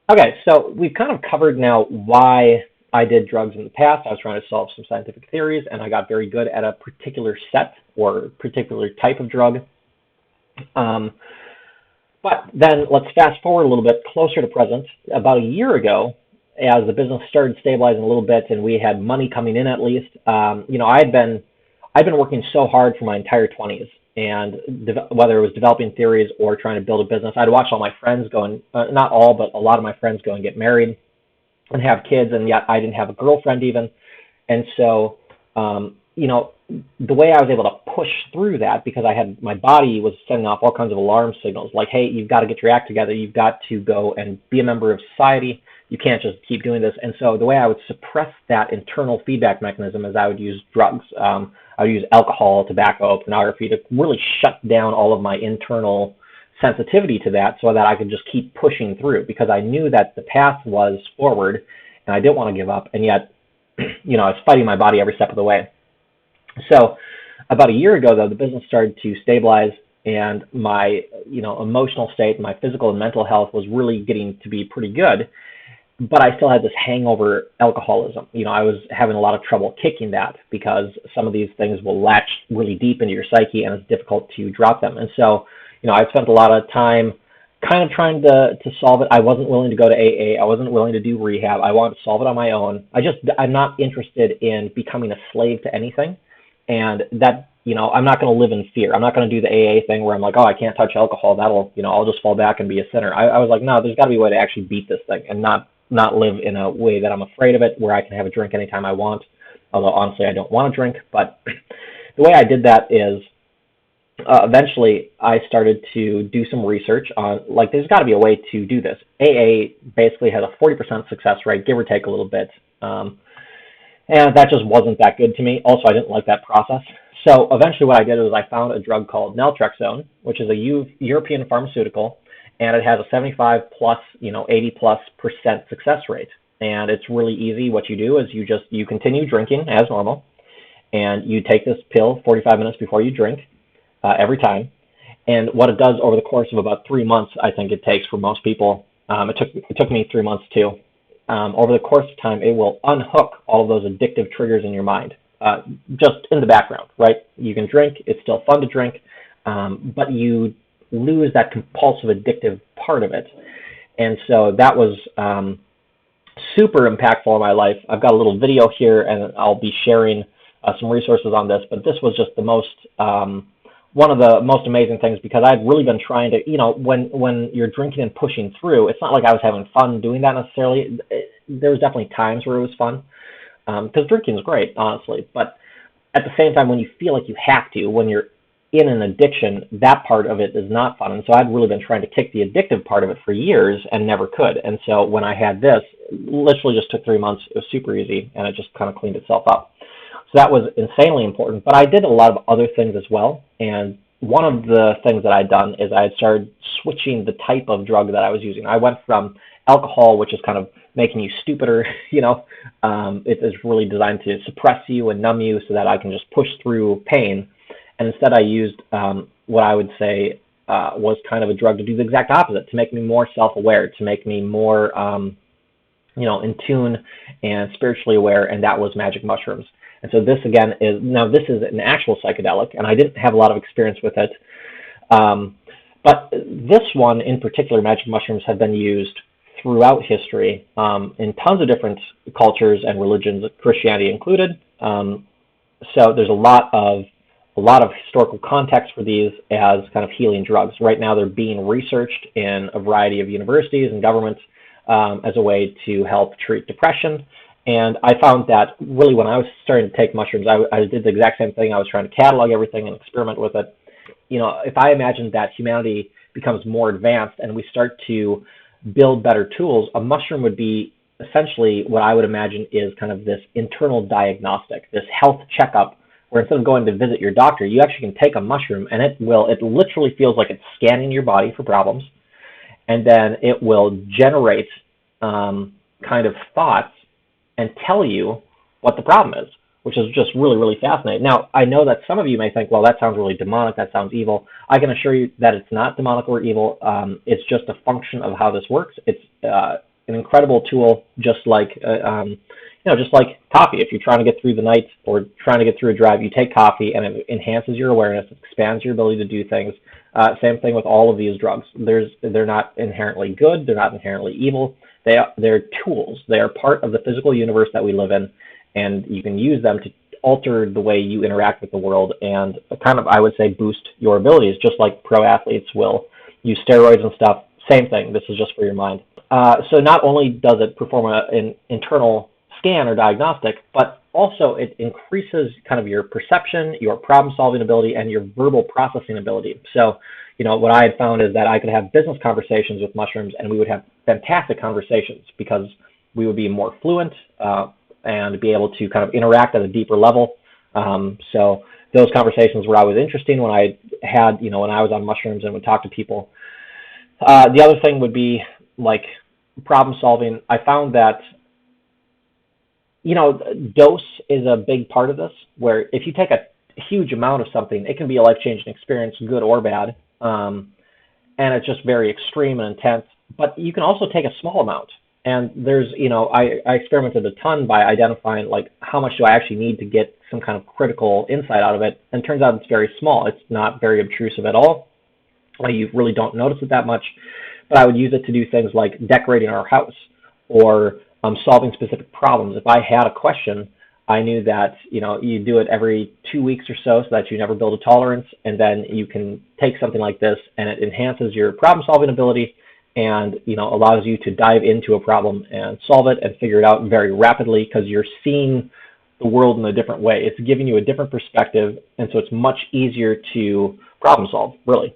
Okay, so we've kind of covered now why I did drugs in the past. I was trying to solve some scientific theories, and I got very good at a particular set or particular type of drug. Um, but then let's fast forward a little bit closer to present. About a year ago, as the business started stabilizing a little bit and we had money coming in at least, I'd been working so hard for my entire 20s, and whether it was developing theories or trying to build a business, I'd watch all my friends go and not all, but a lot of my friends go and get married and have kids, and yet I didn't have a girlfriend even. And so, the way I was able to push through that, because I had my body was sending off all kinds of alarm signals, like, hey, you've got to get your act together. You've got to go and be a member of society. You can't just keep doing this. And so the way I would suppress that internal feedback mechanism is I would use drugs. I would use alcohol, tobacco, pornography to really shut down all of my internal sensitivity to that so that I could just keep pushing through, because I knew that the path was forward and I didn't want to give up. And yet, I was fighting my body every step of the way. So about a year ago, though, the business started to stabilize, and my emotional state, my physical and mental health was really getting to be pretty good. But I still had this hangover alcoholism. I was having a lot of trouble kicking that, because some of these things will latch really deep into your psyche, and it's difficult to drop them. And so, I spent a lot of time kind of trying to solve it. I wasn't willing to go to AA. I wasn't willing to do rehab. I wanted to solve it on my own. I'm not interested in becoming a slave to anything. And that, I'm not going to live in fear. I'm not going to do the AA thing where I'm like, oh, I can't touch alcohol. I'll just fall back and be a sinner. I was like, no, there's got to be a way to actually beat this thing and not live in a way that I'm afraid of it, where I can have a drink anytime I want. Although, honestly, I don't want to drink. But the way I did that is eventually I started to do some research on, like, there's got to be a way to do this. AA basically has a 40% success rate, give or take a little bit. And that just wasn't that good to me. Also, I didn't like that process. So eventually what I did was I found a drug called Naltrexone, which is a European pharmaceutical, and it has a 75 plus, 80 plus % success rate. And it's really easy. What you do is you continue drinking as normal, and you take this pill 45 minutes before you drink every time. And what it does over the course of about 3 months, I think it takes for most people, it took me 3 months too. Over the course of time, it will unhook all of those addictive triggers in your mind, just in the background, right? You can drink, it's still fun to drink, but you lose that compulsive addictive part of it. And so that was super impactful in my life. I've got a little video here, and I'll be sharing some resources on this, but this was just the most, one of the most amazing things, because I'd really been trying to, when you're drinking and pushing through, it's not like I was having fun doing that necessarily. There was definitely times where it was fun, because drinking is great, honestly. But at the same time, when you feel like you have to, when you're in an addiction, that part of it is not fun. And so I'd really been trying to kick the addictive part of it for years and never could. And so when I had this, literally just took 3 months. It was super easy, and it just kind of cleaned itself up. So that was insanely important. But I did a lot of other things as well. And one of the things that I'd done is I had started switching the type of drug that I was using. I went from alcohol, which is kind of making you stupider, it is really designed to suppress you and numb you so that I can just push through pain. And instead I used what I would say was kind of a drug to do the exact opposite, to make me more self-aware, to make me more in tune and spiritually aware, and that was magic mushrooms. And so this, again, this is an actual psychedelic, and I didn't have a lot of experience with it. But this one in particular, magic mushrooms, have been used throughout history in tons of different cultures and religions, Christianity included. So there's a lot of historical context for these as kind of healing drugs. Right now they're being researched in a variety of universities and governments as a way to help treat depression. And I found that really when I was starting to take mushrooms, I did the exact same thing. I was trying to catalog everything and experiment with it. If I imagine that humanity becomes more advanced and we start to build better tools, a mushroom would be essentially what I would imagine is kind of this internal diagnostic, this health checkup, where instead of going to visit your doctor, you actually can take a mushroom, and it literally feels like it's scanning your body for problems, and then it will generate kind of thoughts and tell you what the problem is, which is just really, really fascinating. Now, I know that some of you may think, well, that sounds really demonic, that sounds evil. I can assure you that it's not demonic or evil. It's just a function of how this works. It's an incredible tool, just like just like coffee. If you're trying to get through the night or trying to get through a drive, you take coffee, and it enhances your awareness, expands your ability to do things. Same thing with all of these drugs. They're not inherently good. They're not inherently evil. They're tools. They are part of the physical universe that we live in, and you can use them to alter the way you interact with the world and kind of, I would say, boost your abilities, just like pro athletes will use steroids and stuff. Same thing. This is just for your mind. So not only does it perform an internal scan or diagnostic, but also it increases kind of your perception, your problem-solving ability, and your verbal processing ability. So, what I had found is that I could have business conversations with mushrooms, and we would have fantastic conversations because we would be more fluent and be able to kind of interact at a deeper level. So those conversations were always interesting when I had, when I was on mushrooms and would talk to people. The other thing would be like problem solving. I found that dose is a big part of this, where if you take a huge amount of something, it can be a life-changing experience, good or bad, and it's just very extreme and intense. But you can also take a small amount, and there's, I experimented a ton by identifying, like, how much do I actually need to get some kind of critical insight out of it, and it turns out it's very small. It's not very obtrusive at all. You really don't notice it that much, but I would use it to do things like decorating our house or solving specific problems. If I had a question, I knew that you do it every 2 weeks or so that you never build a tolerance, and then you can take something like this and it enhances your problem-solving ability and allows you to dive into a problem and solve it and figure it out very rapidly because you're seeing the world in a different way. It's giving you a different perspective, and so it's much easier to problem solve, really.